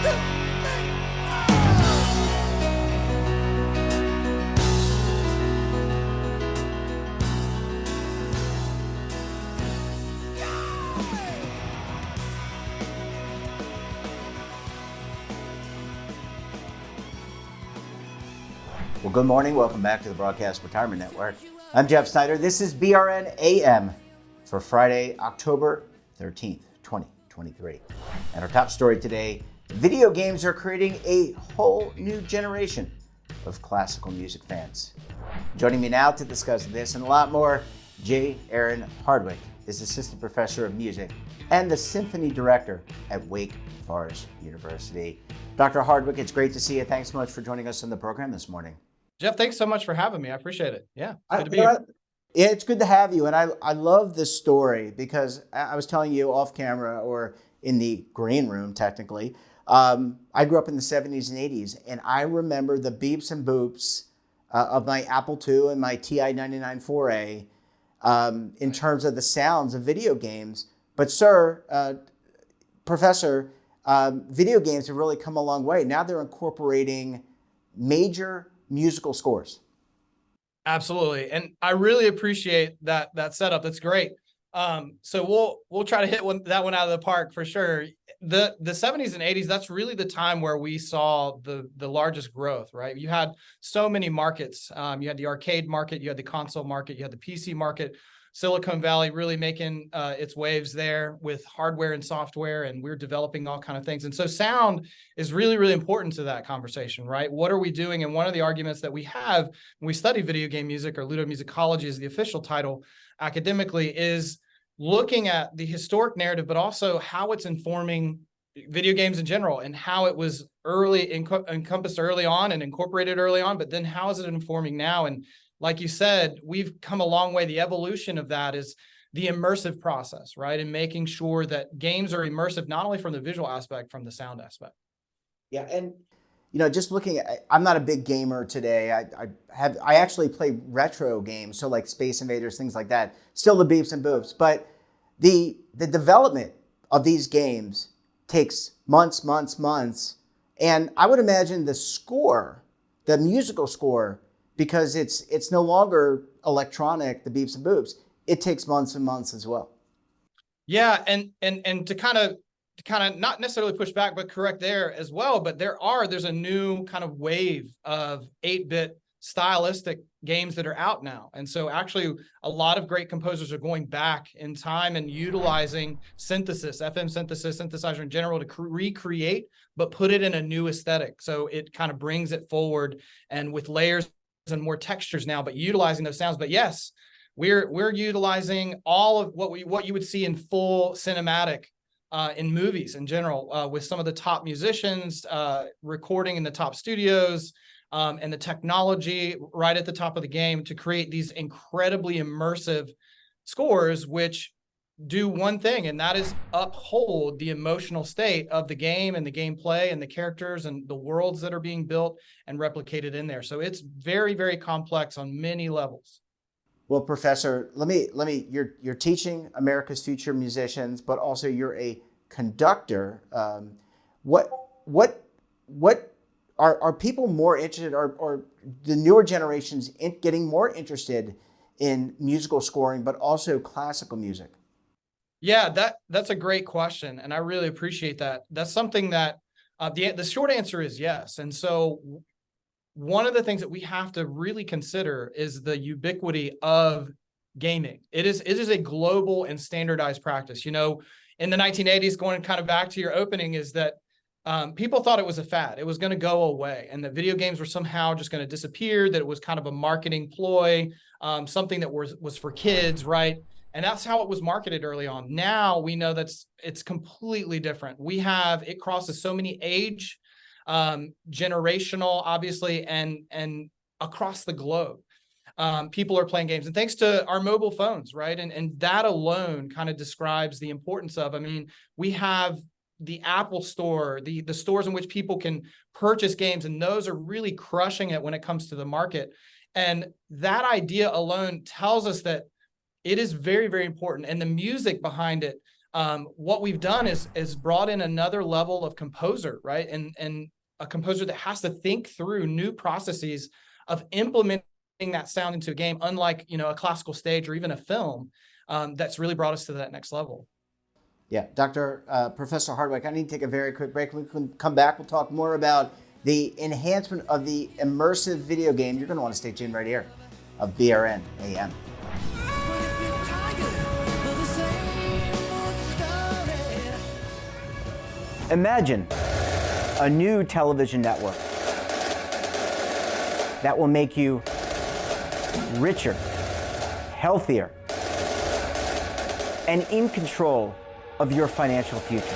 Well, good morning. Welcome back to the Broadcast Retirement Network. I'm Jeff Snyder. This is BRN AM for Friday, October 13th, 2023. And our top story today, video games are creating a whole new generation of classical music fans. Joining me now to discuss this and a lot more, J. Aaron Hardwick is Assistant Professor of Music and the Symphony Director at Wake Forest University. Dr. Hardwick, it's great to see you. Thanks so much for joining us on the program this morning. Jeff, thanks so much for having me. I appreciate it. Yeah, good to be here. Yeah, it's good to have you. And I love this story because I was telling you off camera or in the green room, technically. I grew up in the 70s and 80s, and I remember the beeps and boops of my Apple II and my TI 99 4A in terms of the sounds of video games. But sir, Professor, video games have really come a long way. Now they're incorporating major musical scores. Absolutely. And I really appreciate that setup. That's great. So we'll try to hit that one out of the park for sure. The 70s and 80s, that's really the time where we saw the largest growth, right? You had so many markets. You had the arcade market, you had the console market, you had the PC market. Silicon Valley really making its waves there with hardware and software, and we're developing all kind of things. And so sound is really, really important to that conversation, right? What are we doing? And one of the arguments that we have when we study video game music, or ludomusicology is the official title academically, is looking at the historic narrative, but also how it's informing video games in general and how it was encompassed early on and incorporated early on, but then how is it informing now? And like you said, we've come a long way. The evolution of that is the immersive process, right? And making sure that games are immersive, not only from the visual aspect, from the sound aspect. Yeah, and just looking at, I'm not a big gamer today. I actually play retro games, so like Space Invaders, things like that. Still the beeps and boops, but the development of these games takes months, and I would imagine the score, the musical score, because it's no longer electronic, the beeps and boops, it takes months and months as well. Yeah, and to kind of not necessarily push back, but correct there as well. But there's a new kind of wave of 8-bit stylistic games that are out now. And so actually a lot of great composers are going back in time and utilizing synthesis, FM synthesis, synthesizer in general, to recreate, but put it in a new aesthetic. So it kind of brings it forward and with layers and more textures now, but utilizing those sounds. But yes, we're utilizing all of what you would see in full cinematic in movies in general, with some of the top musicians recording in the top studios, and the technology right at the top of the game to create these incredibly immersive scores, which do one thing, and that is uphold the emotional state of the game and the gameplay and the characters and the worlds that are being built and replicated in there. So it's very, very complex on many levels. Well, Professor, let me you're teaching America's future musicians, but also you're a conductor. What are people more interested, or the newer generations getting more interested in musical scoring, but also classical music? Yeah, that's a great question, and I really appreciate that. That's something that the short answer is yes. And so one of the things that we have to really consider is the ubiquity of gaming. It is a global and standardized practice. In the 1980s, going kind of back to your opening, is that people thought it was a fad. It was going to go away, and that video games were somehow just going to disappear, that it was kind of a marketing ploy, something that was for kids, right? And that's how it was marketed early on. Now we know it's completely different. It crosses so many age, generational, obviously, and across the globe. People are playing games, and thanks to our mobile phones, right? And that alone kind of describes the importance of, we have the Apple Store, the stores in which people can purchase games, and those are really crushing it when it comes to the market. And that idea alone tells us that it is very, very important. And the music behind it what we've done is brought in another level of composer, right? And a composer that has to think through new processes of implementing that sound into a game, unlike, a classical stage or even a film. That's really brought us to that next level. Yeah, Professor Hardwick, I need to take a very quick break. We can come back. We'll talk more about the enhancement of the immersive video game. You're going to want to stay tuned right here of BRN AM. Imagine a new television network that will make you richer, healthier, and in control of your financial future.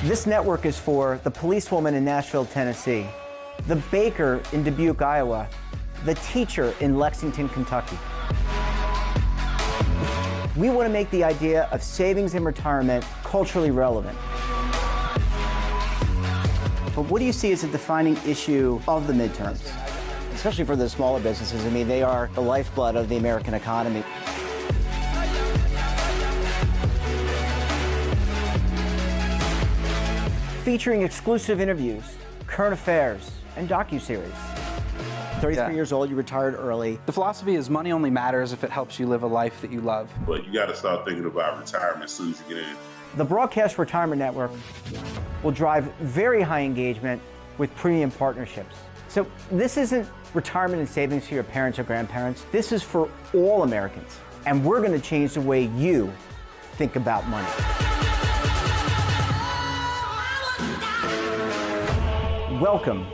This network is for the policewoman in Nashville, Tennessee, the baker in Dubuque, Iowa, the teacher in Lexington, Kentucky. We want to make the idea of savings and retirement culturally relevant. But what do you see as a defining issue of the midterms, especially for the smaller businesses? I mean, they are the lifeblood of the American economy. Featuring exclusive interviews, current affairs, and docuseries. 33 years old, you retired early. The philosophy is money only matters if it helps you live a life that you love. But you got to start thinking about retirement as soon as you get in. The Broadcast Retirement Network will drive very high engagement with premium partnerships. So this isn't retirement and savings for your parents or grandparents. This is for all Americans. And we're going to change the way you think about money. Welcome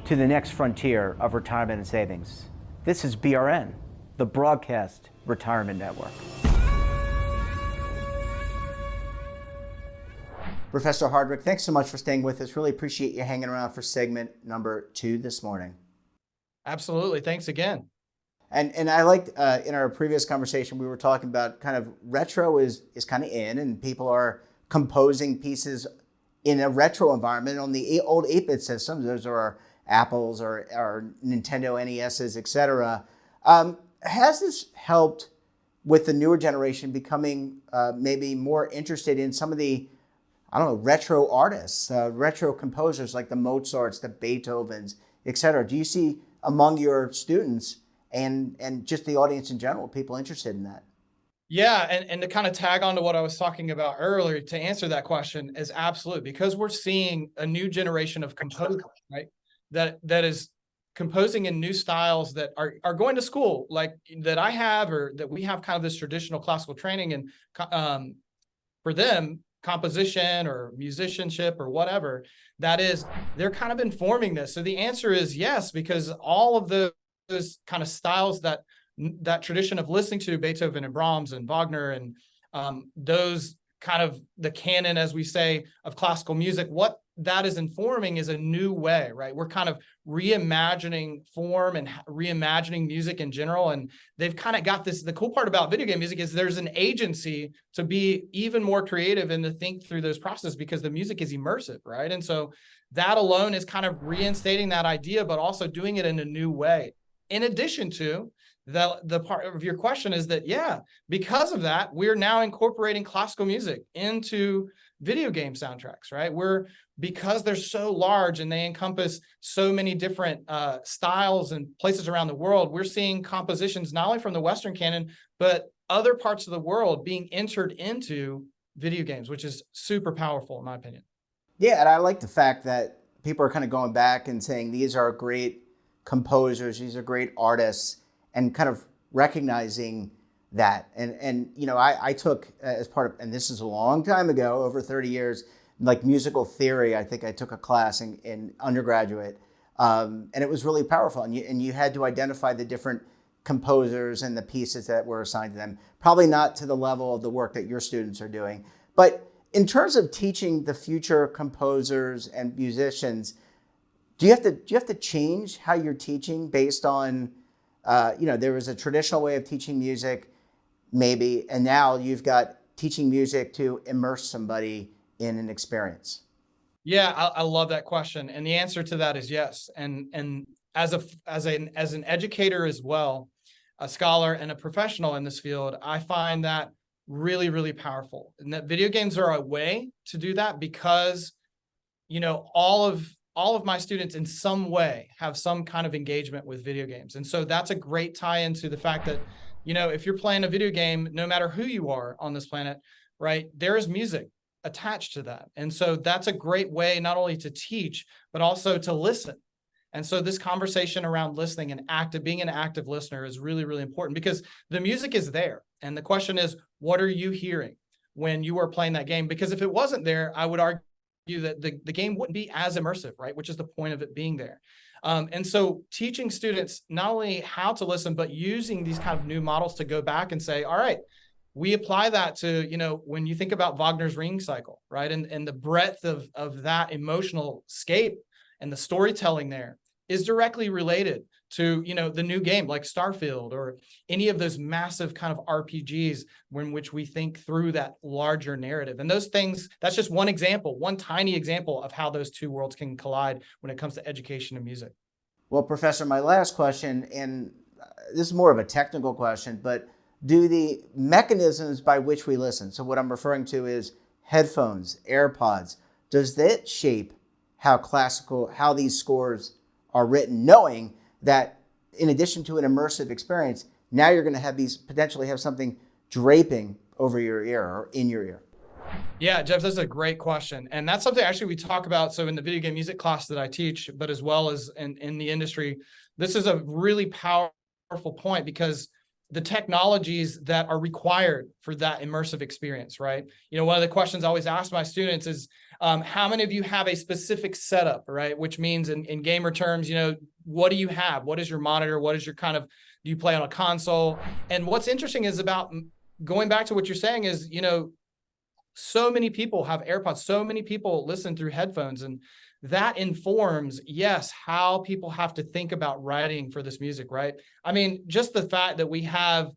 to the next frontier of retirement and savings. This is BRN, the Broadcast Retirement Network. Professor Hardwick, thanks so much for staying with us. Really appreciate you hanging around for segment number 2 this morning. Absolutely. Thanks again. And I liked in our previous conversation, we were talking about kind of retro is kind of in, and people are composing pieces in a retro environment on the old 8-bit systems. Those are our Apples or our Nintendo NESs, etc. Has this helped with the newer generation becoming maybe more interested in some of the, retro artists, retro composers like the Mozarts, the Beethovens, etc.? Do you see among your students and just the audience in general, people interested in that? Yeah, and to kind of tag on to what I was talking about earlier, to answer that question is absolutely, because we're seeing a new generation of composers, right? That is composing in new styles that are going to school, like that I have, or that we have kind of this traditional classical training, and for them, composition or musicianship or whatever that is, they're kind of informing this. So the answer is yes, because all of those kind of styles that tradition of listening to Beethoven and Brahms and Wagner and those kind of the canon, as we say, of classical music, what that is informing is a new way, right? We're kind of reimagining form and reimagining music in general. And they've kind of got this, the cool part about video game music is there's an agency to be even more creative and to think through those processes because the music is immersive, right? And so that alone is kind of reinstating that idea, but also doing it in a new way. In addition to the part of your question is that, yeah, because of that, we're now incorporating classical music into video game soundtracks, right? Because they're so large and they encompass so many different styles and places around the world, we're seeing compositions not only from the Western canon, but other parts of the world being entered into video games, which is super powerful in my opinion. Yeah, and I like the fact that people are kind of going back and saying these are great composers, these are great artists, and kind of recognizing that. And I took as part of, and this is a long time ago, over 30 years, like musical theory. I think I took a class in undergraduate, and it was really powerful. And you had to identify the different composers and the pieces that were assigned to them. Probably not to the level of the work that your students are doing, but in terms of teaching the future composers and musicians, do you have to change how you're teaching based on, there was a traditional way of teaching music, maybe, and now you've got teaching music to immerse somebody in an experience? Yeah, I love that question. And the answer to that is yes. And as an educator as well, a scholar and a professional in this field, I find that really, really powerful. And that video games are a way to do that because, all of my students in some way have some kind of engagement with video games. And so that's a great tie into the fact that, if you're playing a video game, no matter who you are on this planet, right, there is music attached to that. And so that's a great way not only to teach, but also to listen. And so this conversation around listening and being an active listener is really, really important because the music is there. And the question is, what are you hearing when you are playing that game? Because if it wasn't there, I would argue that the game wouldn't be as immersive, right? Which is the point of it being there. And so teaching students not only how to listen, but using these kind of new models to go back and say, all right, we apply that to, when you think about Wagner's Ring Cycle, right? And the breadth of that emotional scape and the storytelling there is directly related to, the new game like Starfield or any of those massive kind of RPGs in which we think through that larger narrative. And those things, that's just one example, one tiny example of how those two worlds can collide when it comes to education and music. Well, Professor, my last question, and this is more of a technical question, but do the mechanisms by which we listen, so what I'm referring to is headphones, AirPods, does that shape how these scores are written, knowing that in addition to an immersive experience, now you're going to potentially have something draping over your ear or in your ear? Yeah, Jeff, that's a great question. And that's something actually we talk about. So in the video game music class that I teach, but as well as in the industry, this is a really powerful point because the technologies that are required for that immersive experience, right? One of the questions I always ask my students is, how many of you have a specific setup, right? Which means in gamer terms, what do you have? What is your monitor? What is your do you play on a console? And what's interesting is about going back to what you're saying is, so many people have AirPods, so many people listen through headphones, and that informs, yes, how people have to think about writing for this music, right? I mean, just the fact that we have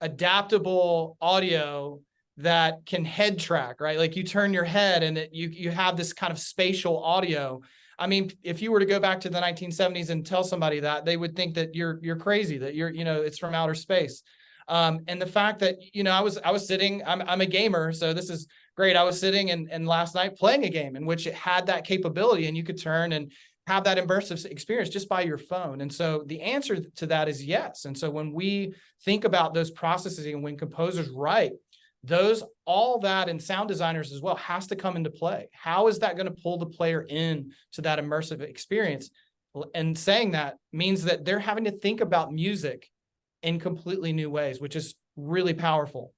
adaptable audio that can head track, right? Like you turn your head and you have this kind of spatial audio. I mean, if you were to go back to the 1970s and tell somebody that, they would think that you're crazy, that it's from outer space. And the fact that, I was sitting, I'm a gamer, so this is great. I was sitting and last night playing a game in which it had that capability and you could turn and have that immersive experience just by your phone. And so the answer to that is yes. And so when we think about those processes and when composers write, all that and sound designers as well has to come into play. How is that going to pull the player in to that immersive experience? And saying that means that they're having to think about music in completely new ways, which is really powerful.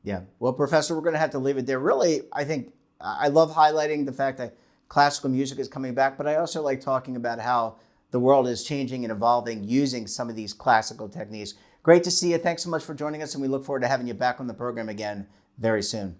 Yeah. Well, Professor, we're going to have to leave it there. Really, I think I love highlighting the fact that classical music is coming back, but I also like talking about how the world is changing and evolving using some of these classical techniques. Great to see you. Thanks so much for joining us, and we look forward to having you back on the program again very soon.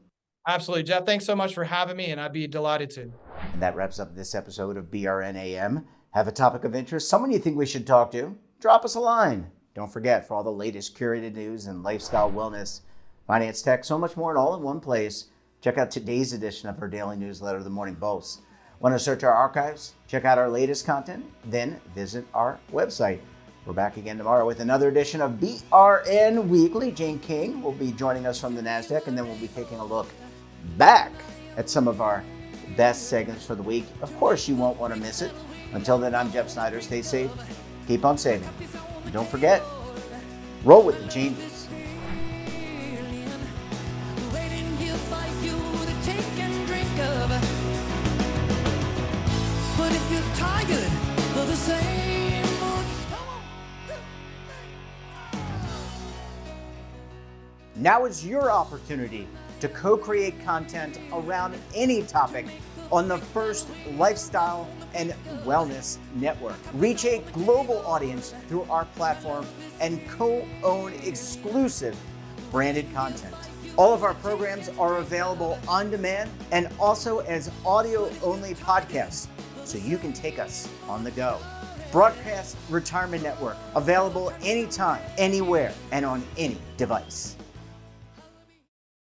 Absolutely, Jeff. Thanks so much for having me, and I'd be delighted to. And that wraps up this episode of BRN AM. Have a topic of interest, someone you think we should talk to? Drop us a line. Don't forget, for all the latest curated news and lifestyle, wellness, finance, tech, so much more, and all in one place, check out today's edition of our daily newsletter, The Morning Boast. Want to search our archives? Check out our latest content? Then visit our website. We're back again tomorrow with another edition of BRN Weekly. Jane King will be joining us from the NASDAQ, and then we'll be taking a look back at some of our best segments for the week. Of course, you won't want to miss it. Until then, I'm Jeff Snyder. Stay safe. Keep on saving. And don't forget, roll with the changes. But if you're tired of the same old... Now is your opportunity to co-create content around any topic on the first lifestyle and wellness network. Reach a global audience through our platform and co-own exclusive branded content. All of our programs are available on demand and also as audio-only podcasts, so you can take us on the go. Broadcast Retirement Network, available anytime, anywhere, and on any device.